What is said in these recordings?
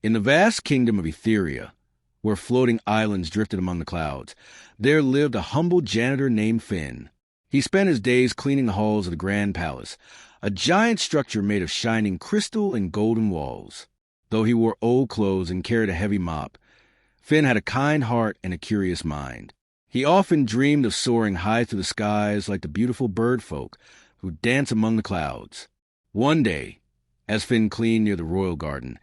In the vast kingdom of Etheria, where floating islands drifted among the clouds, there lived a humble janitor named Finn. He spent his days cleaning the halls of the Grand Palace, a giant structure made of shining crystal and golden walls. Though he wore old clothes and carried a heavy mop, Finn had a kind heart and a curious mind. He often dreamed of soaring high through the skies like the beautiful bird folk who dance among the clouds. One day, as Finn cleaned near the royal garden,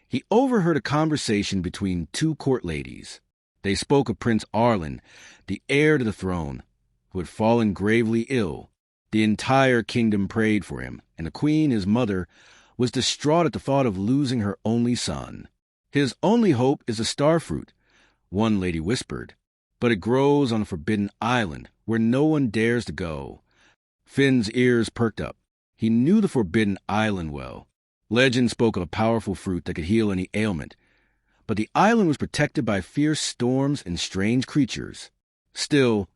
he overheard a conversation between two court ladies. They spoke of Prince Arlen, the heir to the throne, who had fallen gravely ill. The entire kingdom prayed for him, and the queen, his mother, was distraught at the thought of losing her only son. "His only hope is a star fruit," one lady whispered, "but it grows on a forbidden island where no one dares to go." Finn's ears perked up. He knew the forbidden island well. Legend spoke of a powerful fruit that could heal any ailment, but the island was protected by fierce storms and strange creatures. Still,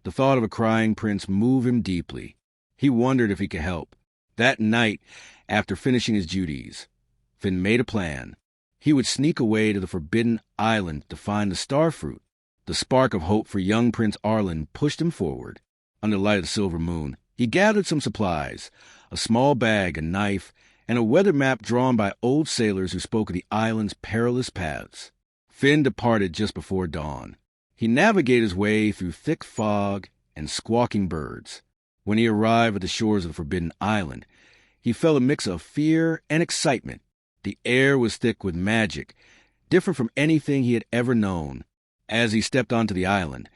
the thought of a crying prince moved him deeply. He wondered if he could help. That night, after finishing his duties, Finn made a plan. He would sneak away to the forbidden island to find the star fruit. The spark of hope for young Prince Arlen pushed him forward. Under the light of the silver moon, he gathered some supplies, a small bag, a knife, and a weather map drawn by old sailors who spoke of the island's perilous paths. Finn departed just before dawn. He navigated his way through thick fog and squawking birds. When he arrived at the shores of the forbidden island, he felt a mix of fear and excitement. The air was thick with magic, different from anything he had ever known. As he stepped onto the island,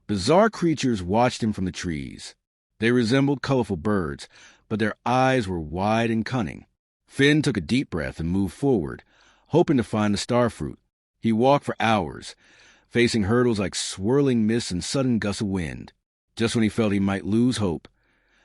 bizarre creatures watched him from the trees. They resembled colorful birds, but their eyes were wide and cunning. Finn took a deep breath and moved forward, hoping to find the star fruit. He walked for hours, facing hurdles like swirling mists and sudden gusts of wind. Just when he felt he might lose hope,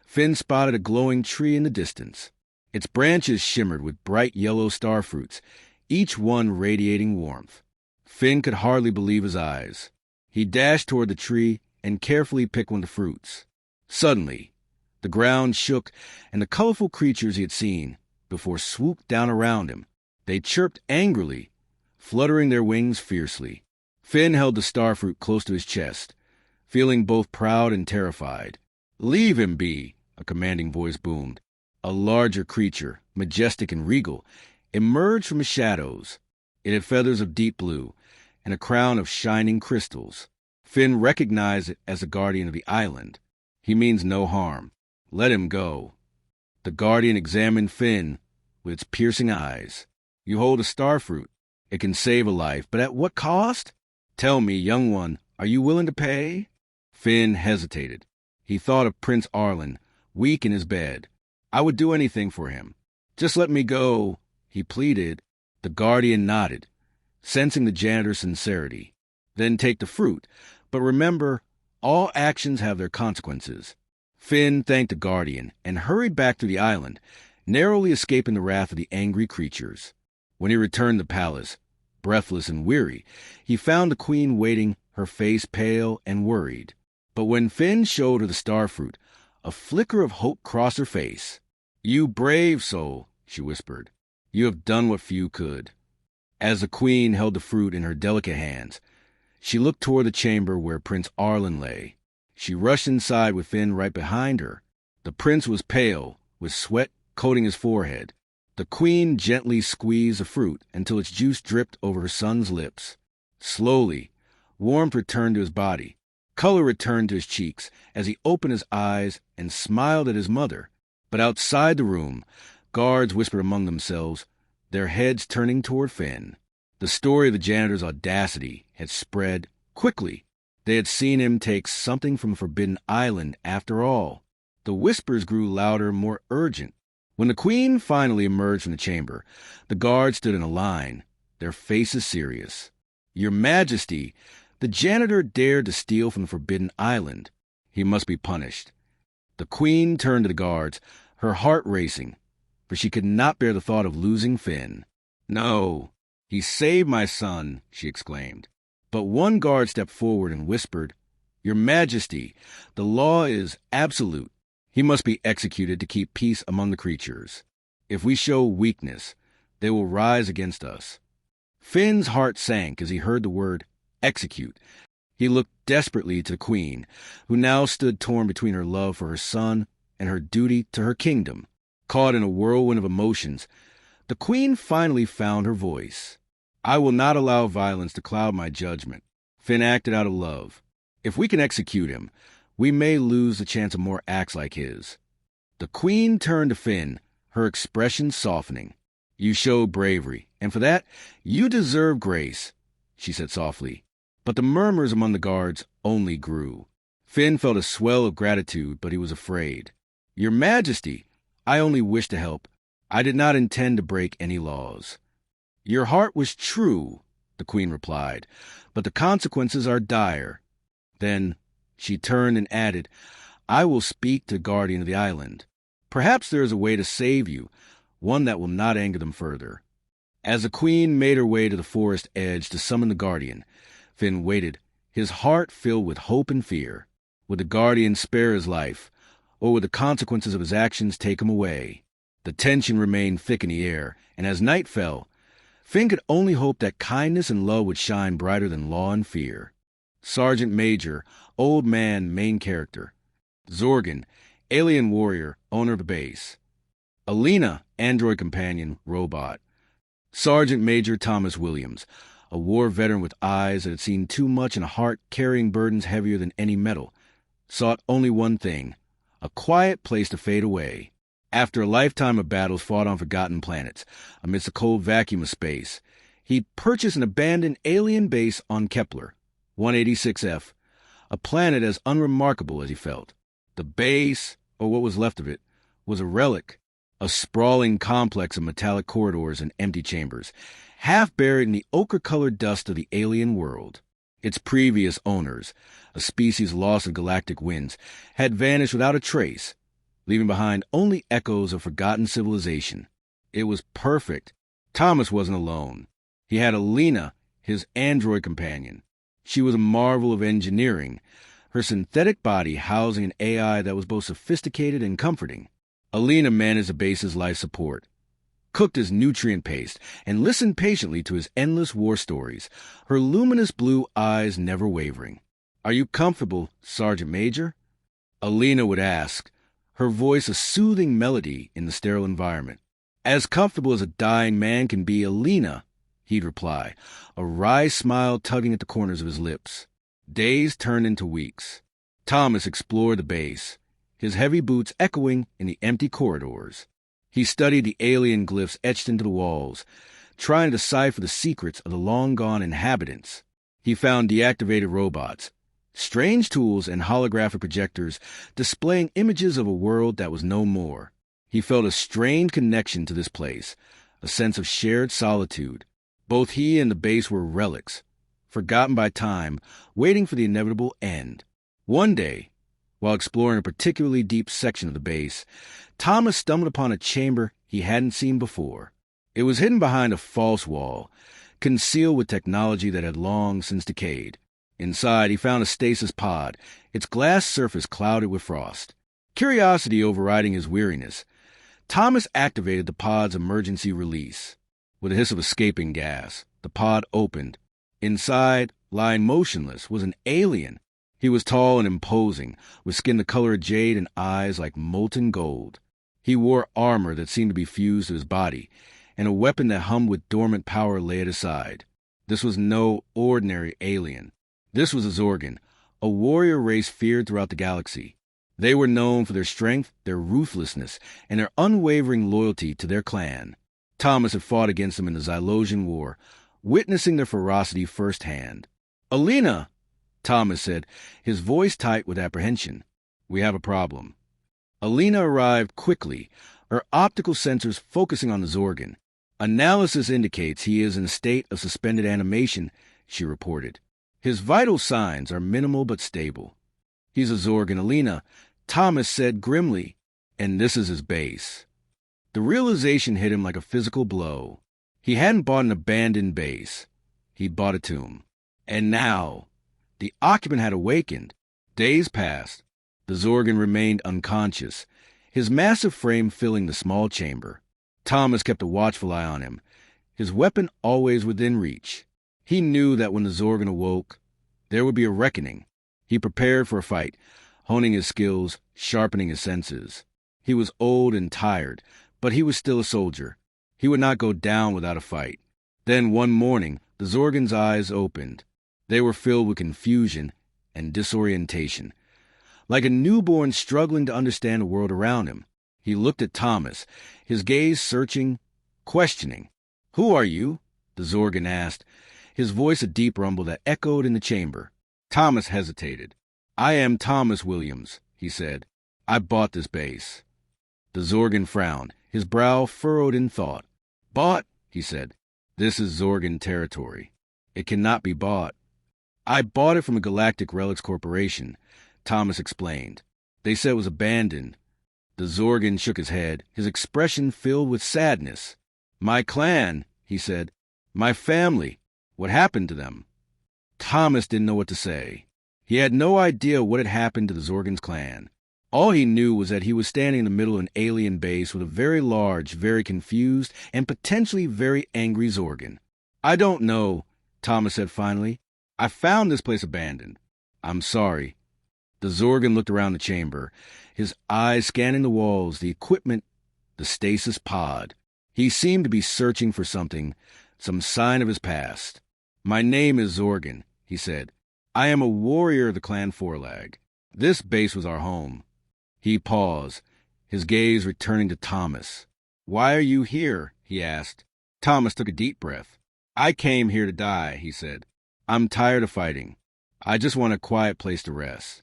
Finn spotted a glowing tree in the distance. Its branches shimmered with bright yellow star fruits, each one radiating warmth. Finn could hardly believe his eyes. He dashed toward the tree and carefully picked one of the fruits. Suddenly, the ground shook, and the colorful creatures he had seen before swooped down around him. They chirped angrily, fluttering their wings fiercely. Finn held the star fruit close to his chest, feeling both proud and terrified. "Leave him be," a commanding voice boomed. A larger creature, majestic and regal, emerged from the shadows. It had feathers of deep blue and a crown of shining crystals. Finn recognized it as the guardian of the island. "He means no harm. Let him go." The guardian examined Finn with its piercing eyes. "You hold a star fruit. It can save a life, but at what cost? Tell me, young one, are you willing to pay?" Finn hesitated. He thought of Prince Arlen, weak in his bed. "I would do anything for him. Just let me go," he pleaded. The guardian nodded, sensing the janitor's sincerity. "Then take the fruit. But remember, all actions have their consequences." Finn thanked the guardian and hurried back to the island, narrowly escaping the wrath of the angry creatures. When he returned to the palace, breathless and weary, he found the queen waiting, her face pale and worried. But when Finn showed her the star fruit, a flicker of hope crossed her face. "You brave soul," she whispered. "You have done what few could." As the queen held the fruit in her delicate hands, she looked toward the chamber where Prince Arlen lay. She rushed inside with Finn right behind her. The prince was pale, with sweat coating his forehead. The queen gently squeezed the fruit until its juice dripped over her son's lips. Slowly, warmth returned to his body. Color returned to his cheeks as he opened his eyes and smiled at his mother. But outside the room, guards whispered among themselves, their heads turning toward Finn. The story of the janitor's audacity had spread quickly. They had seen him take something from a forbidden island after all. The whispers grew louder, more urgent. When the queen finally emerged from the chamber, the guards stood in a line, their faces serious. "Your Majesty, the janitor dared to steal from the forbidden island. He must be punished." The queen turned to the guards, her heart racing, for she could not bear the thought of losing Finn. "No, he saved my son," she exclaimed. But one guard stepped forward and whispered, "Your Majesty, the law is absolute. He must be executed to keep peace among the creatures. If we show weakness, they will rise against us." Finn's heart sank as he heard the word execute. He looked desperately to the queen, who now stood torn between her love for her son and her duty to her kingdom. Caught in a whirlwind of emotions, the queen finally found her voice. I will not allow violence to cloud my judgment. Finn acted out of love. If we can execute him, we may lose the chance of more acts like his. The queen turned to Finn, her expression softening. You showed bravery, and for that, you deserve grace, she said softly. But the murmurs among the guards only grew. Finn felt a swell of gratitude, but he was afraid. Your Majesty, I only wished to help. I did not intend to break any laws. Your heart was true, the queen replied, but the consequences are dire. Then she turned and added, I will speak to the guardian of the island. Perhaps there is a way to save you, one that will not anger them further. As the queen made her way to the forest edge to summon the guardian, Finn waited, his heart filled with hope and fear. Would the guardian spare his life, or would the consequences of his actions take him away? The tension remained thick in the air, and as night fell, Finn could only hope that kindness and love would shine brighter than law and fear. Sergeant Major, old man, main character. Zorgan, alien warrior, owner of the base. Alina, android companion, robot. Sergeant Major Thomas Williams, a war veteran with eyes that had seen too much and a heart carrying burdens heavier than any metal, sought only one thing, a quiet place to fade away. After a lifetime of battles fought on forgotten planets, amidst the cold vacuum of space, he purchased an abandoned alien base on Kepler, 186F, a planet as unremarkable as he felt. The base, or what was left of it, was a relic, a sprawling complex of metallic corridors and empty chambers, half buried in the ochre-colored dust of the alien world. Its previous owners, a species lost in galactic winds, had vanished without a trace, leaving behind only echoes of forgotten civilization. It was perfect. Thomas wasn't alone. He had Alina, his android companion. She was a marvel of engineering, her synthetic body housing an AI that was both sophisticated and comforting. Alina managed the base's life support, cooked his nutrient paste, and listened patiently to his endless war stories, her luminous blue eyes never wavering. Are you comfortable, Sergeant Major? Alina would ask, her voice a soothing melody in the sterile environment. As comfortable as a dying man can be, Alina, he'd reply, a wry smile tugging at the corners of his lips. Days turned into weeks. Thomas explored the base, his heavy boots echoing in the empty corridors. He studied the alien glyphs etched into the walls, trying to decipher the secrets of the long-gone inhabitants. He found deactivated robots, strange tools and holographic projectors displaying images of a world that was no more. He felt a strange connection to this place, a sense of shared solitude. Both he and the base were relics, forgotten by time, waiting for the inevitable end. One day, while exploring a particularly deep section of the base, Thomas stumbled upon a chamber he hadn't seen before. It was hidden behind a false wall, concealed with technology that had long since decayed. Inside, he found a stasis pod, its glass surface clouded with frost. Curiosity overriding his weariness, Thomas activated the pod's emergency release. With a hiss of escaping gas, the pod opened. Inside, lying motionless, was an alien. He was tall and imposing, with skin the color of jade and eyes like molten gold. He wore armor that seemed to be fused to his body, and a weapon that hummed with dormant power lay at his side. This was no ordinary alien. This was a Zorgan, a warrior race feared throughout the galaxy. They were known for their strength, their ruthlessness, and their unwavering loyalty to their clan. Thomas had fought against them in the Xylosian War, witnessing their ferocity firsthand. Alina, Thomas said, his voice tight with apprehension. We have a problem. Alina arrived quickly, her optical sensors focusing on the Zorgan. Analysis indicates he is in a state of suspended animation, she reported. His vital signs are minimal but stable. He's a Zorgan, Alina, Thomas said grimly, and this is his base. The realization hit him like a physical blow. He hadn't bought an abandoned base. He'd bought a tomb. And now, the occupant had awakened. Days passed. The Zorgan remained unconscious, his massive frame filling the small chamber. Thomas kept a watchful eye on him, his weapon always within reach. He knew that when the Zorgon awoke, there would be a reckoning. He prepared for a fight, honing his skills, sharpening his senses. He was old and tired, but he was still a soldier. He would not go down without a fight. Then one morning, the Zorgon's eyes opened. They were filled with confusion and disorientation. Like a newborn struggling to understand the world around him, he looked at Thomas, his gaze searching, questioning. "Who are you?" the Zorgon asked, his voice a deep rumble that echoed in the chamber. Thomas hesitated. "I am Thomas Williams," he said. "I bought this base." The Zorgon frowned, his brow furrowed in thought. "Bought?" he said. "This is Zorgon territory. It cannot be bought." "I bought it from a Galactic Relics Corporation," Thomas explained. "They said it was abandoned." The Zorgon shook his head, his expression filled with sadness. "My clan," he said. "My family. What happened to them?" Thomas didn't know what to say. He had no idea what had happened to the Zorgon's clan. All he knew was that he was standing in the middle of an alien base with a very large, very confused, and potentially very angry Zorgon. "I don't know," Thomas said finally. "I found this place abandoned. I'm sorry." The Zorgon looked around the chamber, his eyes scanning the walls, the equipment, the stasis pod. He seemed to be searching for something, some sign of his past. "My name is Zorgon," he said. "I am a warrior of the Clan Forlag. This base was our home." He paused, his gaze returning to Thomas. "Why are you here?" he asked. Thomas took a deep breath. "I came here to die," he said. "I'm tired of fighting. I just want a quiet place to rest."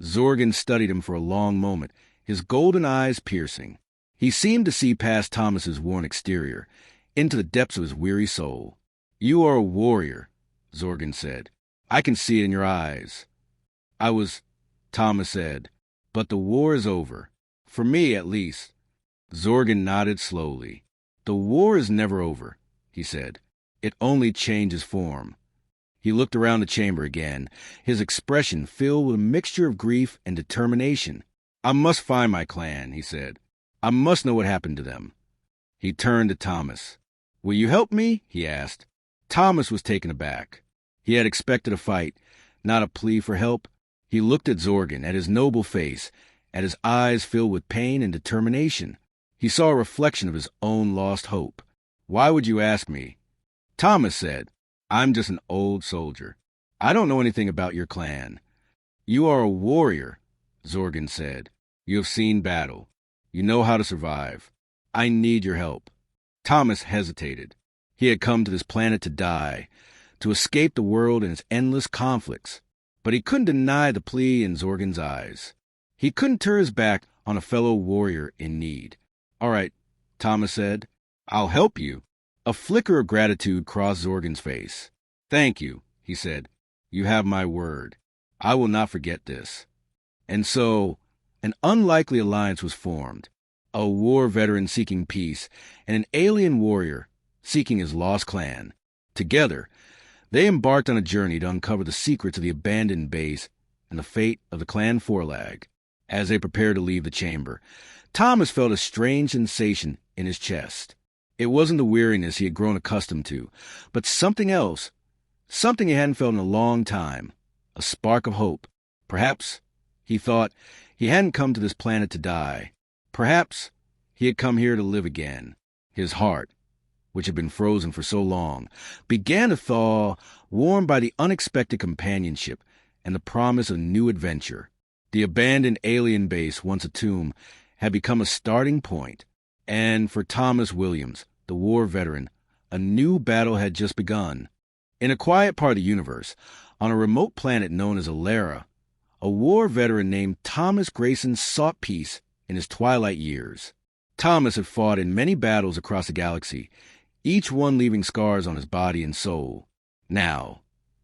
Zorgon studied him for a long moment, his golden eyes piercing. He seemed to see past Thomas's worn exterior, into the depths of his weary soul. "You are a warrior," Zorgon said. "I can see it in your eyes." "I was," Thomas said, "but the war is over. For me, at least." Zorgon nodded slowly. "The war is never over," he said. "It only changes form." He looked around the chamber again, his expression filled with a mixture of grief and determination. "I must find my clan," he said. "I must know what happened to them." He turned to Thomas. "Will you help me?" he asked. Thomas was taken aback. He had expected a fight, not a plea for help. He looked at Zorgon, at his noble face, at his eyes filled with pain and determination. He saw a reflection of his own lost hope. "Why would you ask me?" Thomas said, "I'm just an old soldier. I don't know anything about your clan." "You are a warrior," Zorgon said. "You have seen battle. You know how to survive. I need your help." Thomas hesitated. He had come to this planet to die, to escape the world and its endless conflicts. But he couldn't deny the plea in Zorgon's eyes. He couldn't turn his back on a fellow warrior in need. "All right," Thomas said. "I'll help you." A flicker of gratitude crossed Zorgon's face. "Thank you," he said. "You have my word. I will not forget this." And so, an unlikely alliance was formed. A war veteran seeking peace, and an alien warrior seeking his lost clan. Together, they embarked on a journey to uncover the secrets of the abandoned base and the fate of the Clan Forlag. As they prepared to leave the chamber, Thomas felt a strange sensation in his chest. It wasn't the weariness he had grown accustomed to, but something else, something he hadn't felt in a long time, a spark of hope. Perhaps, he thought, he hadn't come to this planet to die. Perhaps he had come here to live again. His heart, which had been frozen for so long, began to thaw, warmed by the unexpected companionship and the promise of new adventure. The abandoned alien base, once a tomb, had become a starting point. And for Thomas Williams, the war veteran, a new battle had just begun. In a quiet part of the universe, on a remote planet known as Alara, a war veteran named Thomas Grayson sought peace in his twilight years. Thomas had fought in many battles across the galaxy, each one leaving scars on his body and soul. Now,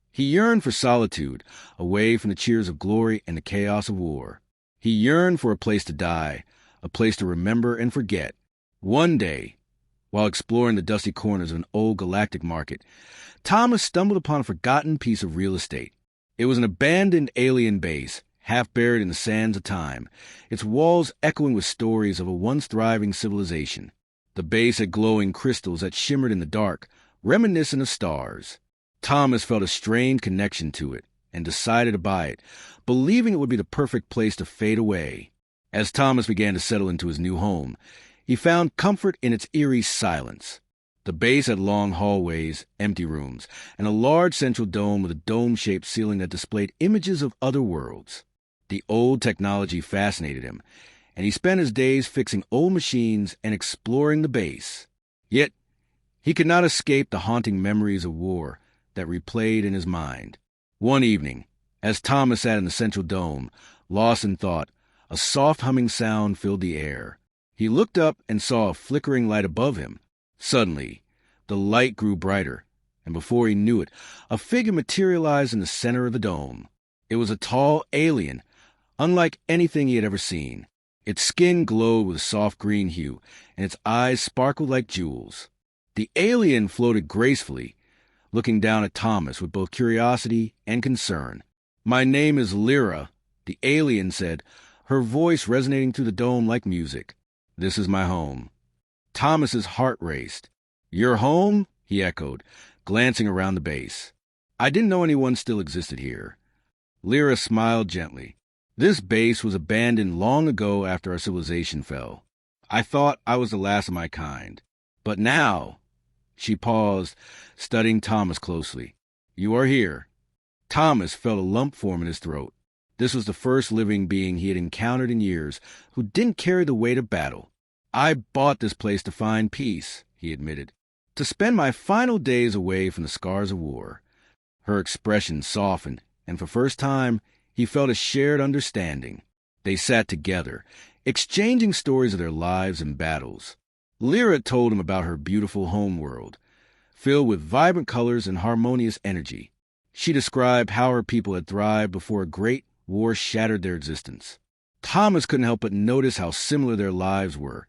he yearned for solitude, away from the cheers of glory and the chaos of war. He yearned for a place to die, a place to remember and forget. One day, while exploring the dusty corners of an old galactic market, Thomas stumbled upon a forgotten piece of real estate. It was an abandoned alien base, half buried in the sands of time, its walls echoing with stories of a once thriving civilization. The base had glowing crystals that shimmered in the dark, reminiscent of stars. Thomas felt a strange connection to it and decided to buy it, believing it would be the perfect place to fade away. As Thomas began to settle into his new home, he found comfort in its eerie silence. The base had long hallways, empty rooms, and a large central dome with a dome-shaped ceiling that displayed images of other worlds. The old technology fascinated him, and he spent his days fixing old machines and exploring the base. Yet, he could not escape the haunting memories of war that replayed in his mind. One evening, as Thomas sat in the central dome, lost in thought, a soft humming sound filled the air. He looked up and saw a flickering light above him. Suddenly, the light grew brighter, and before he knew it, a figure materialized in the center of the dome. It was a tall alien, unlike anything he had ever seen. Its skin glowed with a soft green hue, and its eyes sparkled like jewels. The alien floated gracefully, looking down at Thomas with both curiosity and concern. "My name is Lyra," the alien said, her voice resonating through the dome like music. "This is my home." Thomas's heart raced. "Your home?" he echoed, glancing around the base. "I didn't know anyone still existed here." Lyra smiled gently. "This base was abandoned long ago after our civilization fell. I thought I was the last of my kind. But now—" She paused, studying Thomas closely. "You are here." Thomas felt a lump form in his throat. This was the first living being he had encountered in years who didn't carry the weight of battle. "I bought this place to find peace," he admitted, "to spend my final days away from the scars of war." Her expression softened, and for the first time, he felt a shared understanding. They sat together, exchanging stories of their lives and battles. Lyra told him about her beautiful homeworld, filled with vibrant colors and harmonious energy. She described how her people had thrived before a great war shattered their existence. Thomas couldn't help but notice how similar their lives were,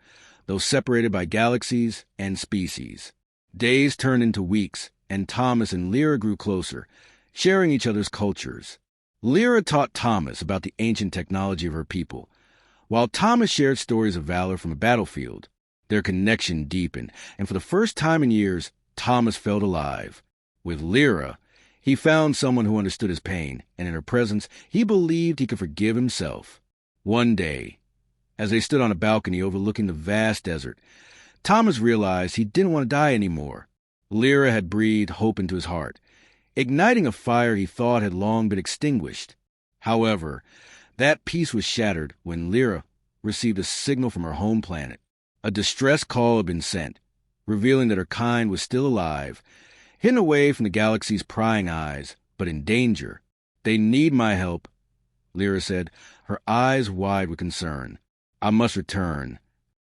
though separated by galaxies and species. Days turned into weeks, and Thomas and Lyra grew closer, sharing each other's cultures. Lyra taught Thomas about the ancient technology of her people, while Thomas shared stories of valor from the battlefield. Their connection deepened, and for the first time in years, Thomas felt alive. With Lyra, he found someone who understood his pain, and in her presence, he believed he could forgive himself. One day, as they stood on a balcony overlooking the vast desert, Thomas realized he didn't want to die anymore. Lyra had breathed hope into his heart, igniting a fire he thought had long been extinguished. However, that peace was shattered when Lyra received a signal from her home planet. A distress call had been sent, revealing that her kind was still alive, hidden away from the galaxy's prying eyes, but in danger. "They need my help," Lyra said, her eyes wide with concern. "I must return."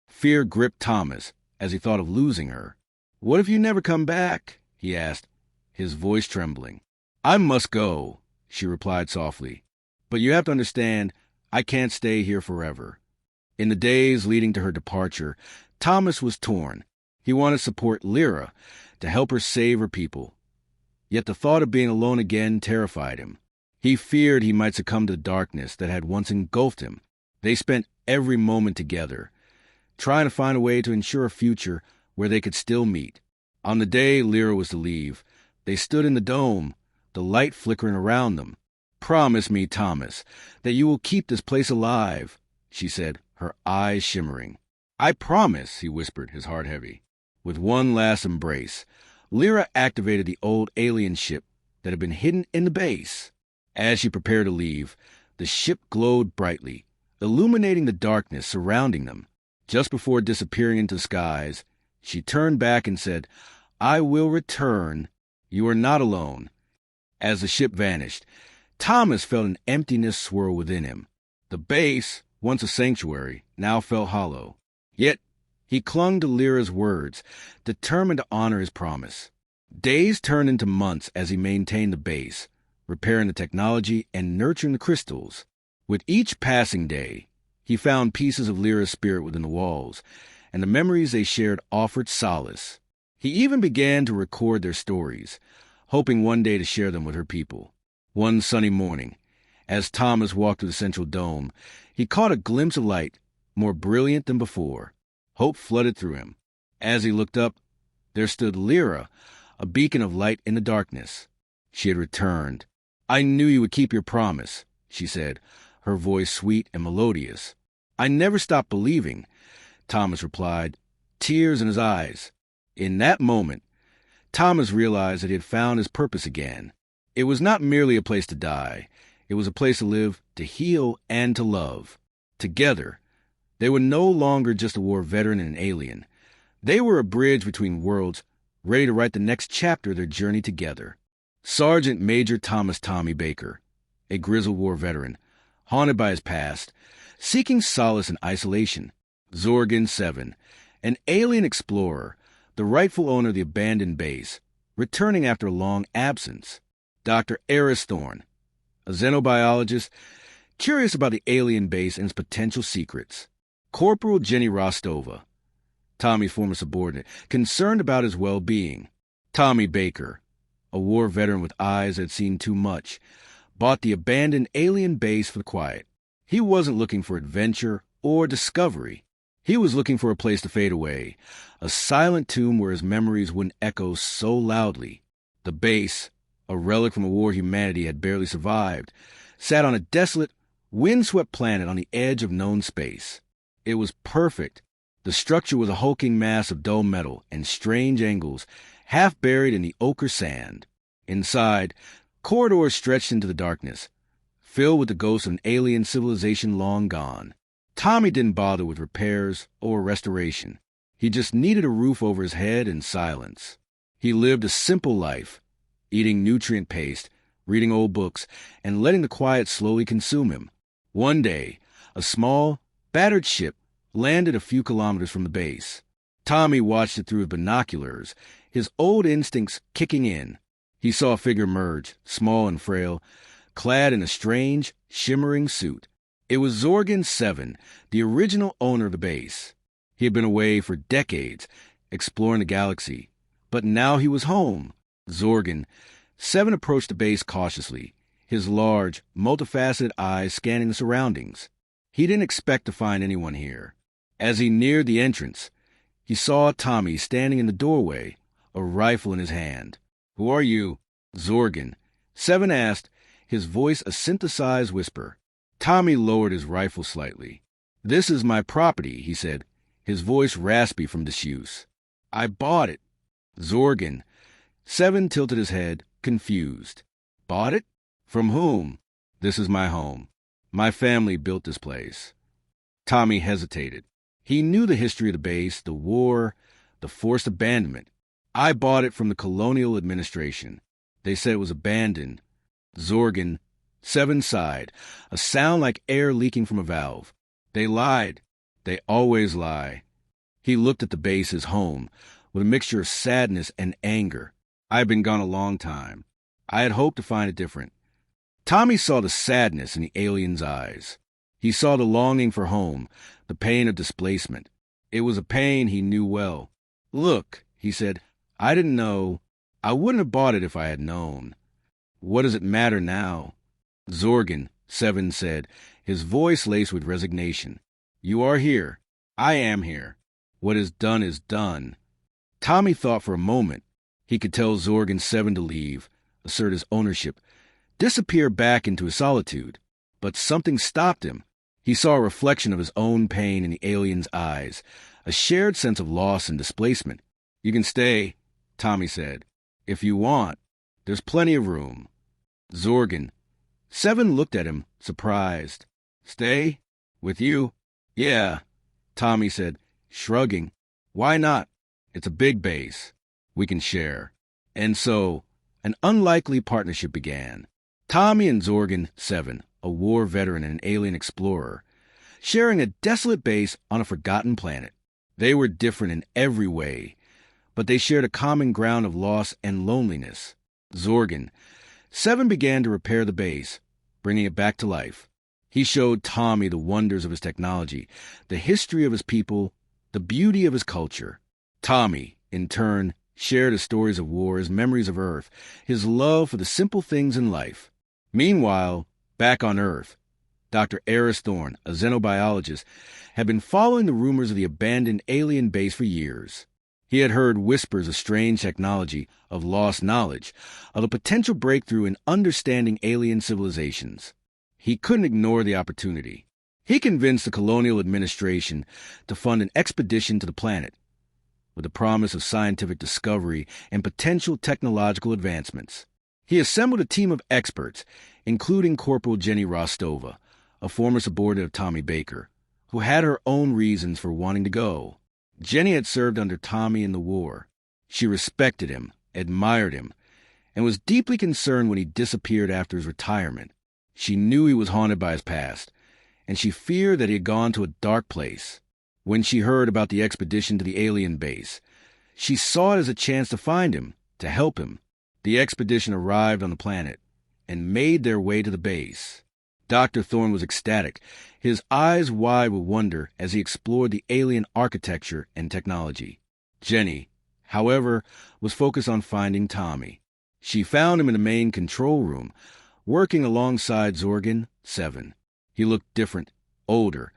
Fear gripped Thomas as he thought of losing her. "What if you never come back?" he asked, his voice trembling. "I must go," she replied softly. "But you have to understand, I can't stay here forever." In the days leading to her departure, Thomas was torn. He wanted to support Lyra, to help her save her people. Yet the thought of being alone again terrified him. He feared he might succumb to the darkness that had once engulfed him. They spent every moment together, trying to find a way to ensure a future where they could still meet. On the day Lyra was to leave, they stood in the dome, the light flickering around them. "Promise me, Thomas, that you will keep this place alive," she said, her eyes shimmering. "I promise," he whispered, his heart heavy. With one last embrace, Lyra activated the old alien ship that had been hidden in the base. As she prepared to leave, the ship glowed brightly, illuminating the darkness surrounding them. Just before disappearing into the skies, she turned back and said, "I will return. You are not alone." As the ship vanished, Thomas felt an emptiness swirl within him. The base, once a sanctuary, now felt hollow. Yet he clung to Lyra's words, determined to honor his promise. Days turned into months as he maintained the base, repairing the technology and nurturing the crystals. With each passing day, he found pieces of Lyra's spirit within the walls, and the memories they shared offered solace. He even began to record their stories, hoping one day to share them with her people. One sunny morning, as Thomas walked through the central dome, he caught a glimpse of light, more brilliant than before. Hope flooded through him. As he looked up, there stood Lyra, a beacon of light in the darkness. She had returned. "I knew you would keep your promise," she said, her voice sweet and melodious. "I never stopped believing," Thomas replied, tears in his eyes. In that moment, Thomas realized that he had found his purpose again. It was not merely a place to die. It was a place to live, to heal, and to love. Together, they were no longer just a war veteran and an alien. They were a bridge between worlds, ready to write the next chapter of their journey together. Sergeant Major Thomas "Tommy" Baker, a grizzled war veteran, haunted by his past, seeking solace in isolation. Zorgan 7, an alien explorer, the rightful owner of the abandoned base, returning after a long absence. Dr. Eris Thorne, a xenobiologist, curious about the alien base and its potential secrets. Corporal Jenny Rostova, Tommy's former subordinate, concerned about his well-being. Tommy Baker, a war veteran with eyes that had seen too much, bought the abandoned alien base for the quiet. He wasn't looking for adventure or discovery. He was looking for a place to fade away, a silent tomb where his memories wouldn't echo so loudly. The base, a relic from a war humanity had barely survived, sat on a desolate, windswept planet on the edge of known space. It was perfect. The structure was a hulking mass of dull metal and strange angles, half buried in the ochre sand. Inside, corridors stretched into the darkness, filled with the ghosts of an alien civilization long gone. Tommy didn't bother with repairs or restoration. He just needed a roof over his head and silence. He lived a simple life, eating nutrient paste, reading old books, and letting the quiet slowly consume him. One day, a small, battered ship landed a few kilometers from the base. Tommy watched it through his binoculars, his old instincts kicking in. He saw a figure emerge, small and frail, clad in a strange, shimmering suit. It was Zorgan 7, the original owner of the base. He had been away for decades, exploring the galaxy, but now he was home. Zorgan 7 approached the base cautiously, his large, multifaceted eyes scanning the surroundings. He didn't expect to find anyone here. As he neared the entrance, he saw Tommy standing in the doorway, a rifle in his hand. "Who are you?" Zorgan 7 asked, his voice a synthesized whisper. Tommy lowered his rifle slightly. "This is my property," he said, his voice raspy from disuse. "I bought it." Zorgan 7 tilted his head, confused. "Bought it? From whom?" "This is my home. My family built this place." Tommy hesitated. He knew the history of the base, the war, the forced abandonment. "I bought it from the colonial administration. They said it was abandoned." Zorgan 7 sighed, a sound like air leaking from a valve. "They lied. They always lie." He looked at the base, his home, with a mixture of sadness and anger. "I had been gone a long time. I had hoped to find it different." Tommy saw the sadness in the alien's eyes. He saw the longing for home, the pain of displacement. It was a pain he knew well. "Look," he said, "I didn't know. I wouldn't have bought it if I had known. What does it matter now?" Zorgan 7 said, his voice laced with resignation. "You are here. I am here. What is done is done." Tommy thought for a moment. He could tell Zorgan 7 to leave, assert his ownership, disappear back into his solitude. But something stopped him. He saw a reflection of his own pain in the alien's eyes, a shared sense of loss and displacement. "You can stay," Tommy said. "If you want. There's plenty of room." Zorgan 7 looked at him, surprised. "Stay? With you?" "Yeah," Tommy said, shrugging. "Why not? It's a big base. We can share." And so, an unlikely partnership began. Tommy and Zorgan 7, a war veteran and an alien explorer, sharing a desolate base on a forgotten planet. They were different in every way, but they shared a common ground of loss and loneliness. Zorgan 7 began to repair the base, bringing it back to life. He showed Tommy the wonders of his technology, the history of his people, the beauty of his culture. Tommy, in turn, shared his stories of war, his memories of Earth, his love for the simple things in life. Meanwhile, back on Earth, Dr. Eris Thorne, a xenobiologist, had been following the rumors of the abandoned alien base for years. He had heard whispers of strange technology, of lost knowledge, of a potential breakthrough in understanding alien civilizations. He couldn't ignore the opportunity. He convinced the colonial administration to fund an expedition to the planet, with the promise of scientific discovery and potential technological advancements. He assembled a team of experts, including Corporal Jenny Rostova, a former subordinate of Tommy Baker, who had her own reasons for wanting to go. Jenny had served under Tommy in the war. She respected him, admired him, and was deeply concerned when he disappeared after his retirement. She knew he was haunted by his past, and she feared that he had gone to a dark place. When she heard about the expedition to the alien base, she saw it as a chance to find him, to help him. The expedition arrived on the planet and made their way to the base. Dr. Thorne was ecstatic, his eyes wide with wonder as he explored the alien architecture and technology. Jenny, however, was focused on finding Tommy. She found him in the main control room, working alongside Zorgan 7. He looked different, older,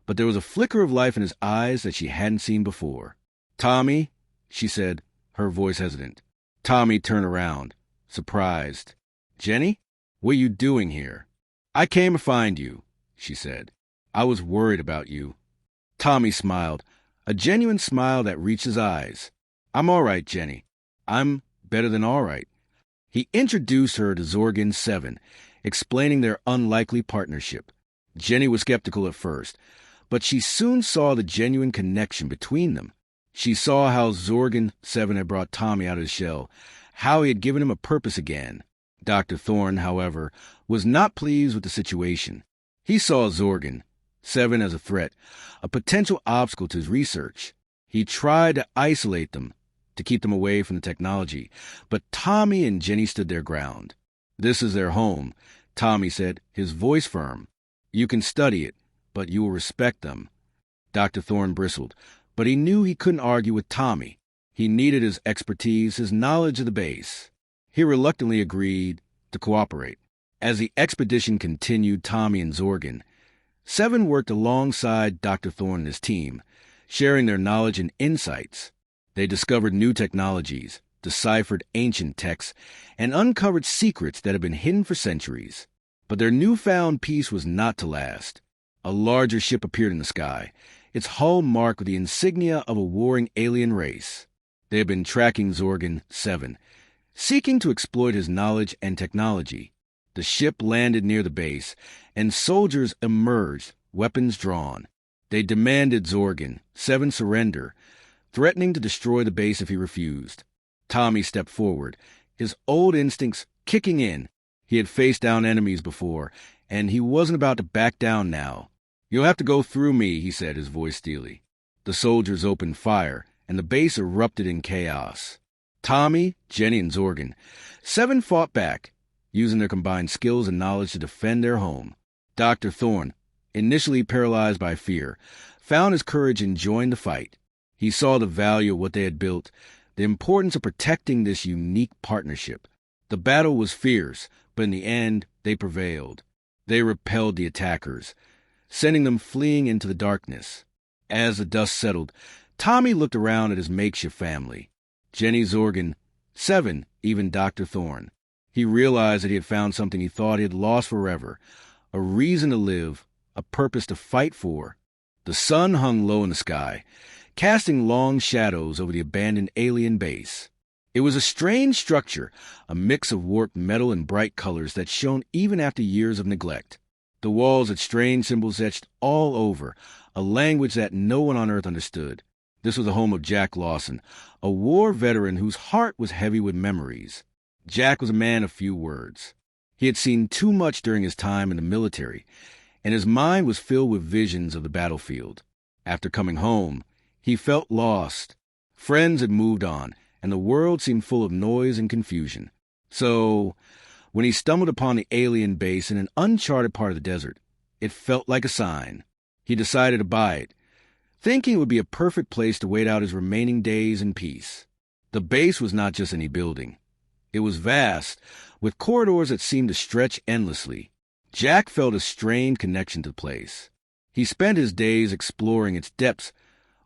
but there was a flicker of life in his eyes that she hadn't seen before. "Tommy," she said, her voice hesitant. Tommy turned around, surprised. "Jenny, what are you doing here?" "I came to find you," she said. "I was worried about you." Tommy smiled, a genuine smile that reached his eyes. "I'm all right, Jenny. I'm better than all right." He introduced her to Zorgan 7, explaining their unlikely partnership. Jenny was skeptical at first, but she soon saw the genuine connection between them. She saw how Zorgan 7 had brought Tommy out of his shell, how he had given him a purpose again. Dr. Thorne, however, was not pleased with the situation. He saw Zorgan 7 as a threat, a potential obstacle to his research. He tried to isolate them, to keep them away from the technology, but Tommy and Jenny stood their ground. "This is their home," Tommy said, his voice firm. "You can study it, but you will respect them." Dr. Thorne bristled, but he knew he couldn't argue with Tommy. He needed his expertise, his knowledge of the base. He reluctantly agreed to cooperate. As the expedition continued, Tommy and Zorgan 7 worked alongside Dr. Thorne and his team, sharing their knowledge and insights. They discovered new technologies, deciphered ancient texts, and uncovered secrets that had been hidden for centuries. But their newfound peace was not to last. A larger ship appeared in the sky, its hull marked with the insignia of a warring alien race. They had been tracking Zorgan 7, seeking to exploit his knowledge and technology. The ship landed near the base, and soldiers emerged, weapons drawn. They demanded Zorgan 7 surrender, threatening to destroy the base if he refused. Tommy stepped forward, his old instincts kicking in. He had faced down enemies before, and he wasn't about to back down now. "You'll have to go through me," he said, his voice steely. The soldiers opened fire, and the base erupted in chaos. Tommy, Jenny, and Zorgan 7 fought back, using their combined skills and knowledge to defend their home. Dr. Thorne, initially paralyzed by fear, found his courage and joined the fight. He saw the value of what they had built, the importance of protecting this unique partnership. The battle was fierce, but in the end, they prevailed. They repelled the attackers, sending them fleeing into the darkness. As the dust settled, Tommy looked around at his makeshift family. Jenny, Zorgan 7, even Dr. Thorne. He realized that he had found something he thought he had lost forever, a reason to live, a purpose to fight for. The sun hung low in the sky, casting long shadows over the abandoned alien base. It was a strange structure, a mix of warped metal and bright colors that shone even after years of neglect. The walls had strange symbols etched all over, a language that no one on Earth understood. This was the home of Jack Lawson, a war veteran whose heart was heavy with memories. Jack was a man of few words. He had seen too much during his time in the military, and his mind was filled with visions of the battlefield. After coming home, he felt lost. Friends had moved on, and the world seemed full of noise and confusion. So, when he stumbled upon the alien base in an uncharted part of the desert, it felt like a sign. He decided to buy it, thinking it would be a perfect place to wait out his remaining days in peace. The base was not just any building. It was vast, with corridors that seemed to stretch endlessly. Jack felt a strained connection to the place. He spent his days exploring its depths,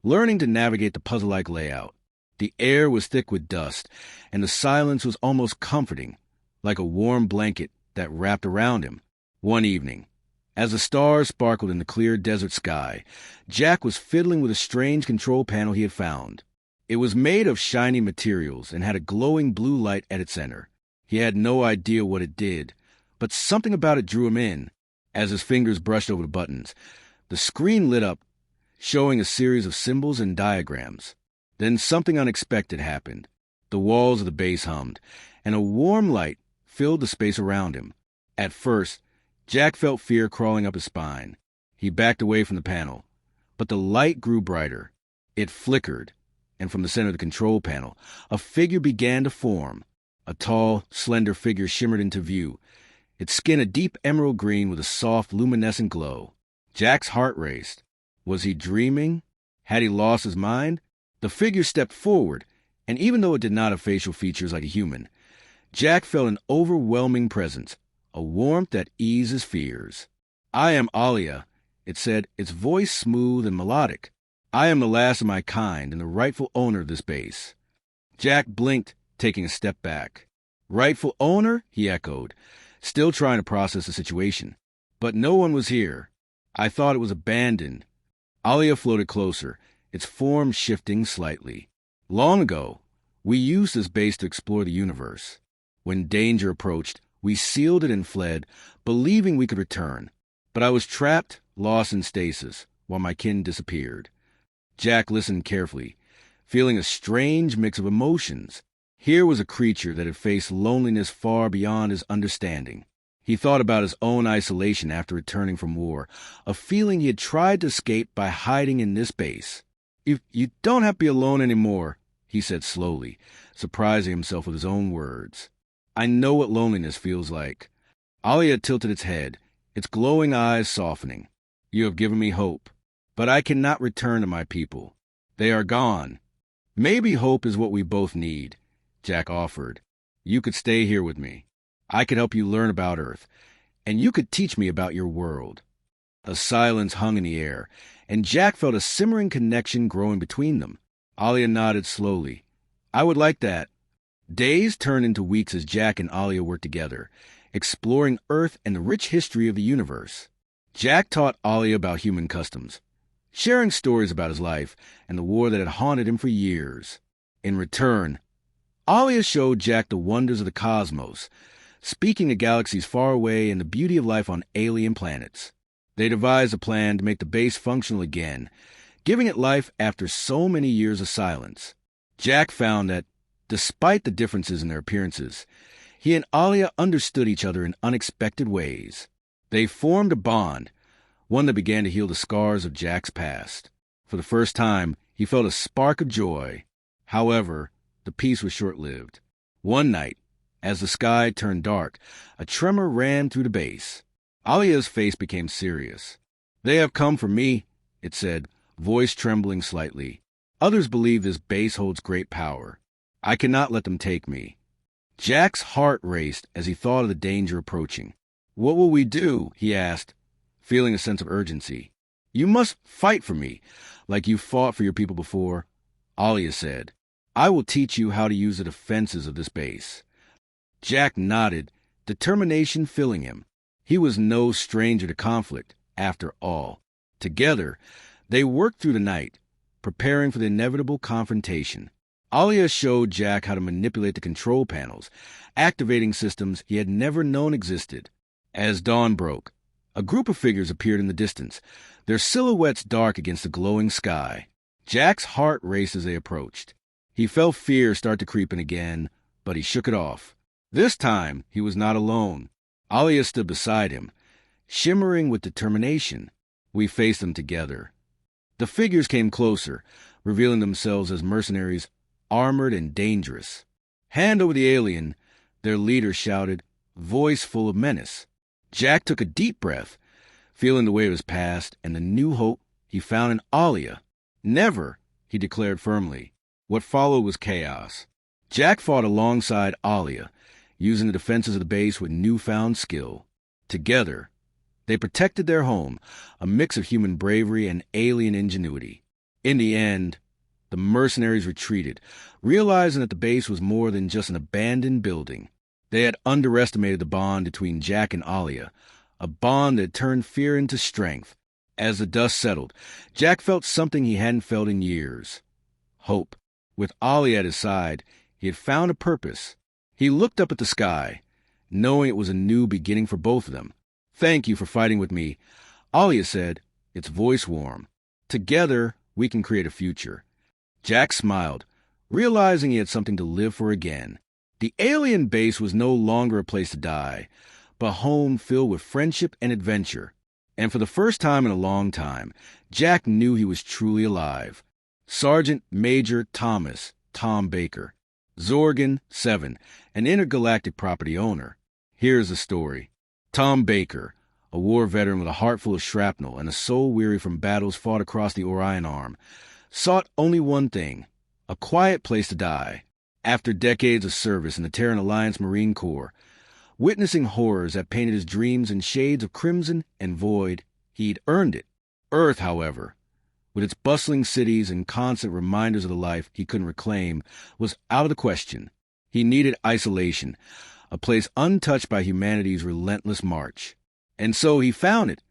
learning to navigate the puzzle-like layout. The air was thick with dust, and the silence was almost comforting, like a warm blanket that wrapped around him. One evening, as the stars sparkled in the clear desert sky, Jack was fiddling with a strange control panel he had found. It was made of shiny materials and had a glowing blue light at its center. He had no idea what it did, but something about it drew him in. As his fingers brushed over the buttons, the screen lit up, showing a series of symbols and diagrams. Then something unexpected happened. The walls of the base hummed, and a warm light filled the space around him. At first, Jack felt fear crawling up his spine. He backed away from the panel, but the light grew brighter. It flickered, and from the center of the control panel, a figure began to form. A tall, slender figure shimmered into view, its skin a deep emerald green with a soft, luminescent glow. Jack's heart raced. Was he dreaming? Had he lost his mind? The figure stepped forward, and even though it did not have facial features like a human, Jack felt an overwhelming presence, a warmth that eased his fears. "I am Alia," it said, its voice smooth and melodic. "I am the last of my kind and the rightful owner of this base." Jack blinked, taking a step back. "Rightful owner?" he echoed, still trying to process the situation. "But no one was here. I thought it was abandoned." Alia floated closer, its form shifting slightly. "Long ago, we used this base to explore the universe. When danger approached, we sealed it and fled, believing we could return. But I was trapped, lost in stasis, while my kin disappeared." Jack listened carefully, feeling a strange mix of emotions. Here was a creature that had faced loneliness far beyond his understanding. He thought about his own isolation after returning from war, a feeling he had tried to escape by hiding in this base. You don't have to be alone anymore," he said slowly, surprising himself with his own words. "I know what loneliness feels like." Alia tilted its head, its glowing eyes softening. "You have given me hope, but I cannot return to my people. They are gone." "Maybe hope is what we both need," Jack offered. "You could stay here with me. I could help you learn about Earth, and you could teach me about your world." A silence hung in the air, and Jack felt a simmering connection growing between them. Alia nodded slowly. "I would like that." Days turned into weeks as Jack and Alia worked together, exploring Earth and the rich history of the universe. Jack taught Alia about human customs, sharing stories about his life and the war that had haunted him for years. In return, Alia showed Jack the wonders of the cosmos, speaking of galaxies far away and the beauty of life on alien planets. They devised a plan to make the base functional again, giving it life after so many years of silence. Jack found that, despite the differences in their appearances, he and Alia understood each other in unexpected ways. They formed a bond, one that began to heal the scars of Jack's past. For the first time, he felt a spark of joy. However, the peace was short-lived. One night, as the sky turned dark, a tremor ran through the base. Alia's face became serious. "They have come for me," it said, voice trembling slightly. "Others believe this base holds great power. I cannot let them take me." Jack's heart raced as he thought of the danger approaching. "What will we do?" he asked, feeling a sense of urgency. "You must fight for me, like you fought for your people before," Alia said. "I will teach you how to use the defenses of this base." Jack nodded, determination filling him. He was no stranger to conflict, after all. Together, they worked through the night, preparing for the inevitable confrontation. Alia showed Jack how to manipulate the control panels, activating systems he had never known existed. As dawn broke, a group of figures appeared in the distance, their silhouettes dark against the glowing sky. Jack's heart raced as they approached. He felt fear start to creep in again, but he shook it off. This time, he was not alone. Alia stood beside him, shimmering with determination. We faced them together. The figures came closer, revealing themselves as mercenaries, armored and dangerous. "Hand over the alien," their leader shouted, voice full of menace. Jack took a deep breath, feeling the weight of his past and the new hope he found in Alia. "Never," he declared firmly. What followed was chaos. Jack fought alongside Alia, using the defenses of the base with newfound skill. Together, they protected their home, a mix of human bravery and alien ingenuity. In the end, The mercenaries retreated, realizing that the base was more than just an abandoned building. They had underestimated the bond between Jack and Alia, a bond that turned fear into strength. As the dust settled, Jack felt something he hadn't felt in years. Hope. With Alia at his side, he had found a purpose. He looked up at the sky, knowing it was a new beginning for both of them. "Thank you for fighting with me," Alia said, its voice warm. "Together, we can create a future." Jack smiled, realizing he had something to live for again. The alien base was no longer a place to die, but a home filled with friendship and adventure. And for the first time in a long time, Jack knew he was truly alive. Sergeant Major Thomas, Tom Baker. Zorgan, 7, an intergalactic property owner. Here's the story. Tom Baker, a war veteran with a heart full of shrapnel and a soul weary from battles fought across the Orion Arm, sought only one thing: a quiet place to die. After decades of service in the Terran Alliance Marine Corps, witnessing horrors that painted his dreams in shades of crimson and void, he'd earned it. Earth, however, with its bustling cities and constant reminders of the life he couldn't reclaim, was out of the question. He needed isolation, a place untouched by humanity's relentless march. And so he found it.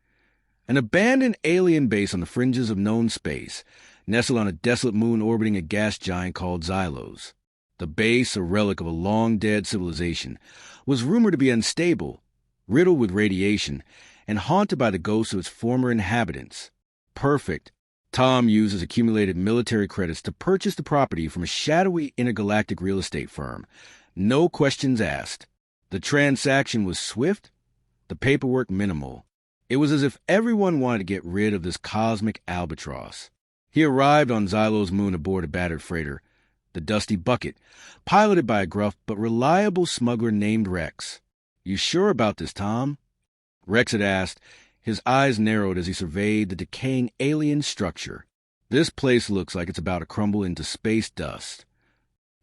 An abandoned alien base on the fringes of known space, nestled on a desolate moon orbiting a gas giant called Xylos. The base, a relic of a long-dead civilization, was rumored to be unstable, riddled with radiation, and haunted by the ghosts of its former inhabitants. Perfect. Tom used his accumulated military credits to purchase the property from a shadowy intergalactic real estate firm. No questions asked. The transaction was swift, the paperwork minimal. It was as if everyone wanted to get rid of this cosmic albatross. He arrived on Xylo's moon aboard a battered freighter, the Dusty Bucket, piloted by a gruff but reliable smuggler named Rex. "You sure about this, Tom?" Rex had asked, his eyes narrowed as he surveyed the decaying alien structure. "This place looks like it's about to crumble into space dust."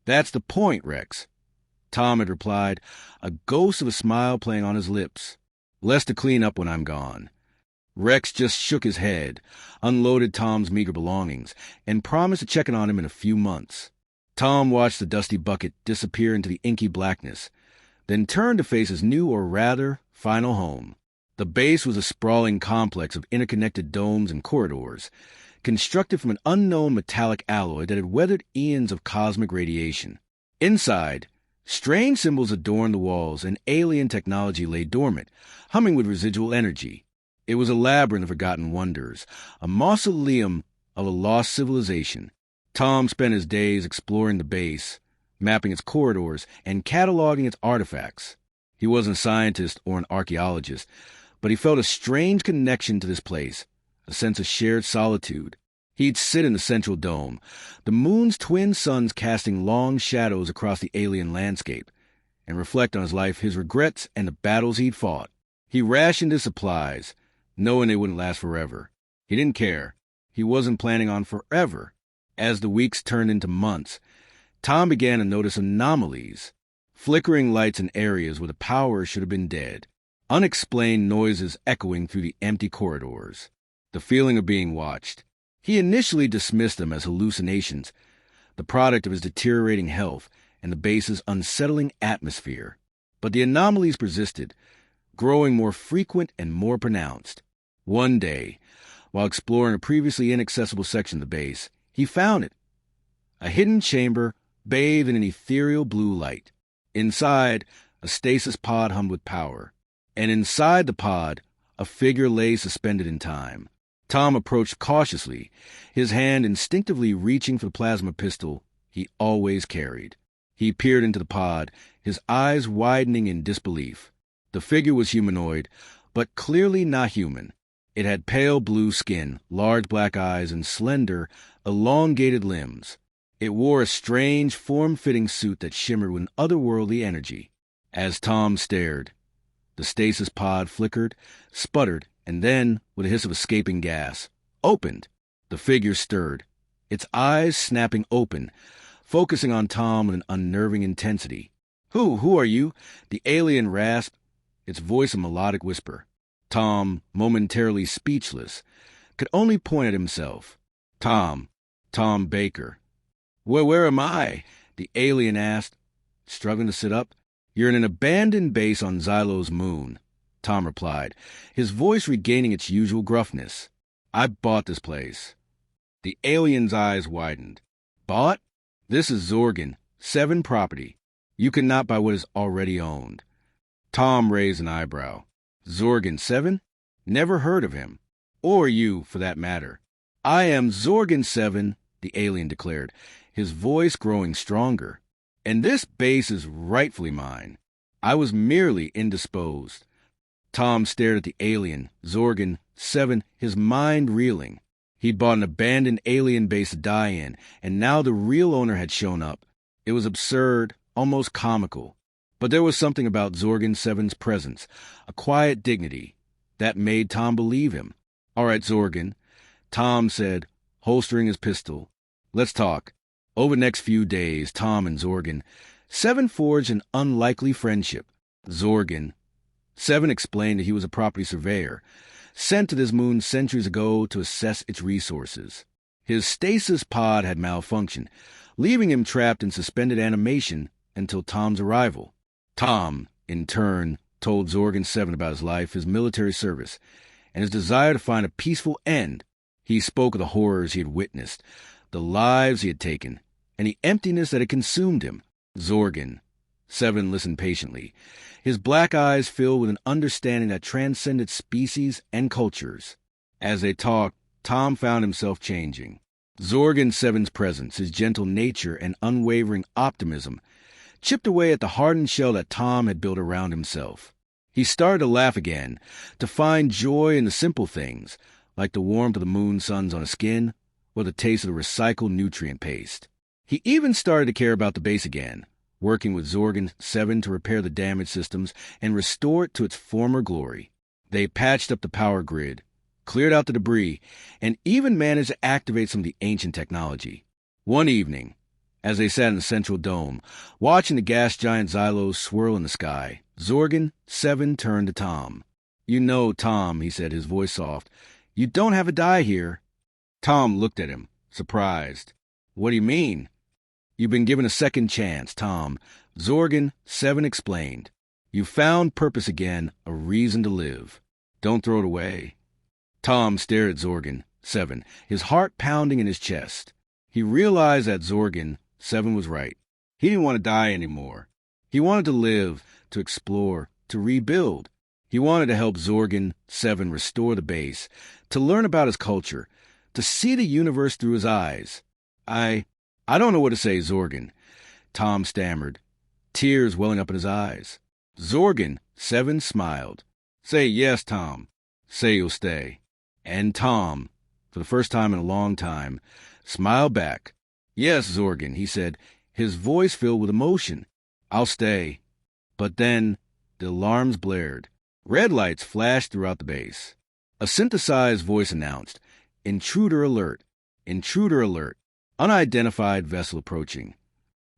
"That's the point, Rex," Tom had replied, a ghost of a smile playing on his lips. "Less to clean up when I'm gone." Rex just shook his head, unloaded Tom's meager belongings, and promised to check in on him in a few months. Tom watched the Dusty Bucket disappear into the inky blackness, then turned to face his new, or rather, final home. The base was a sprawling complex of interconnected domes and corridors, constructed from an unknown metallic alloy that had weathered eons of cosmic radiation. Inside, strange symbols adorned the walls, and alien technology lay dormant, humming with residual energy. It was a labyrinth of forgotten wonders, a mausoleum of a lost civilization. Tom spent his days exploring the base, mapping its corridors, and cataloging its artifacts. He wasn't a scientist or an archaeologist, but he felt a strange connection to this place, a sense of shared solitude. He'd sit in the central dome, the moon's twin suns casting long shadows across the alien landscape, and reflect on his life, his regrets, and the battles he'd fought. He rationed his supplies, knowing they wouldn't last forever. He didn't care. He wasn't planning on forever. As the weeks turned into months, Tom began to notice anomalies, flickering lights in areas where the power should have been dead, unexplained noises echoing through the empty corridors, the feeling of being watched. He initially dismissed them as hallucinations, the product of his deteriorating health and the base's unsettling atmosphere. But the anomalies persisted, growing more frequent and more pronounced. One day, while exploring a previously inaccessible section of the base, he found it. A hidden chamber bathed in an ethereal blue light. Inside, a stasis pod hummed with power. And inside the pod, a figure lay suspended in time. Tom approached cautiously, his hand instinctively reaching for the plasma pistol he always carried. He peered into the pod, his eyes widening in disbelief. The figure was humanoid, but clearly not human. It had pale blue skin, large black eyes, and slender, elongated limbs. It wore a strange, form-fitting suit that shimmered with otherworldly energy. As Tom stared, the stasis pod flickered, sputtered, and then, with a hiss of escaping gas, opened. The figure stirred, its eyes snapping open, focusing on Tom with an unnerving intensity. Who are you?" the alien rasped, its voice a melodic whisper. Tom, momentarily speechless, could only point at himself. Tom Baker," Where am I? The alien asked, struggling to sit up. You're in an abandoned base on Xylo's moon, Tom replied, his voice regaining its usual gruffness. I bought this place. The alien's eyes widened. Bought? This is Zorgan, 7 property. You cannot buy what is already owned. Tom raised an eyebrow. Zorgan 7? Never heard of him. Or you, for that matter. I am Zorgan 7, the alien declared, his voice growing stronger. And this base is rightfully mine. I was merely indisposed. Tom stared at the alien, Zorgan 7, his mind reeling. He'd bought an abandoned alien base to die in, and now the real owner had shown up. It was absurd, almost comical. But there was something about Zorgan 7's presence, a quiet dignity, that made Tom believe him. All right, Zorgan, Tom said, holstering his pistol. Let's talk. Over the next few days, Tom and Zorgan 7 forged an unlikely friendship. Zorgan 7 explained that he was a property surveyor, sent to this moon centuries ago to assess its resources. His stasis pod had malfunctioned, leaving him trapped in suspended animation until Tom's arrival. Tom, in turn, told Zorgan 7 about his life, his military service, and his desire to find a peaceful end. He spoke of the horrors he had witnessed, the lives he had taken, and the emptiness that had consumed him. Zorgan 7 listened patiently, his black eyes filled with an understanding that transcended species and cultures. As they talked, Tom found himself changing. Zorgan 7's presence, his gentle nature and unwavering optimism, chipped away at the hardened shell that Tom had built around himself. He started to laugh again, to find joy in the simple things, like the warmth of the moon suns on his skin, or the taste of the recycled nutrient paste. He even started to care about the base again, working with Zorgan 7 to repair the damaged systems and restore it to its former glory. They patched up the power grid, cleared out the debris, and even managed to activate some of the ancient technology. One evening, as they sat in the central dome, watching the gas giant Xylos swirl in the sky, Zorgan 7 turned to Tom. You know, Tom, he said, his voice soft, you don't have a die here. Tom looked at him, surprised. What do you mean? You've been given a second chance, Tom, Zorgan 7 explained. You found purpose again, a reason to live. Don't throw it away. Tom stared at Zorgan 7, his heart pounding in his chest. He realized that Zorgan 7 was right. He didn't want to die anymore. He wanted to live, to explore, to rebuild. He wanted to help Zorgan 7 restore the base, to learn about his culture, to see the universe through his eyes. I don't know what to say, Zorgan, Tom stammered, tears welling up in his eyes. Zorgan 7 smiled. Say yes, Tom. Say you'll stay. And Tom, for the first time in a long time, smiled back. Yes, Zorgan, he said, his voice filled with emotion. I'll stay. But then the alarms blared. Red lights flashed throughout the base. A synthesized voice announced, Intruder alert. Intruder alert. Unidentified vessel approaching.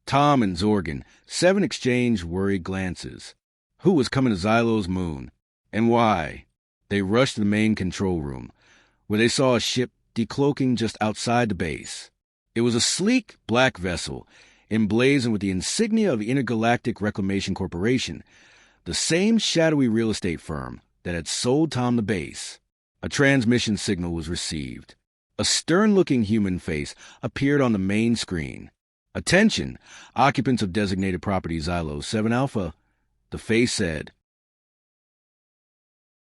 Tom and Zorgan 7 exchanged worried glances. Who was coming to Xylo's moon? And why? They rushed to the main control room, where they saw a ship decloaking just outside the base. It was a sleek, black vessel, emblazoned with the insignia of the Intergalactic Reclamation Corporation, the same shadowy real estate firm that had sold Tom the base. A transmission signal was received. A stern-looking human face appeared on the main screen. Attention, occupants of designated property Xylo 7 Alpha, the face said.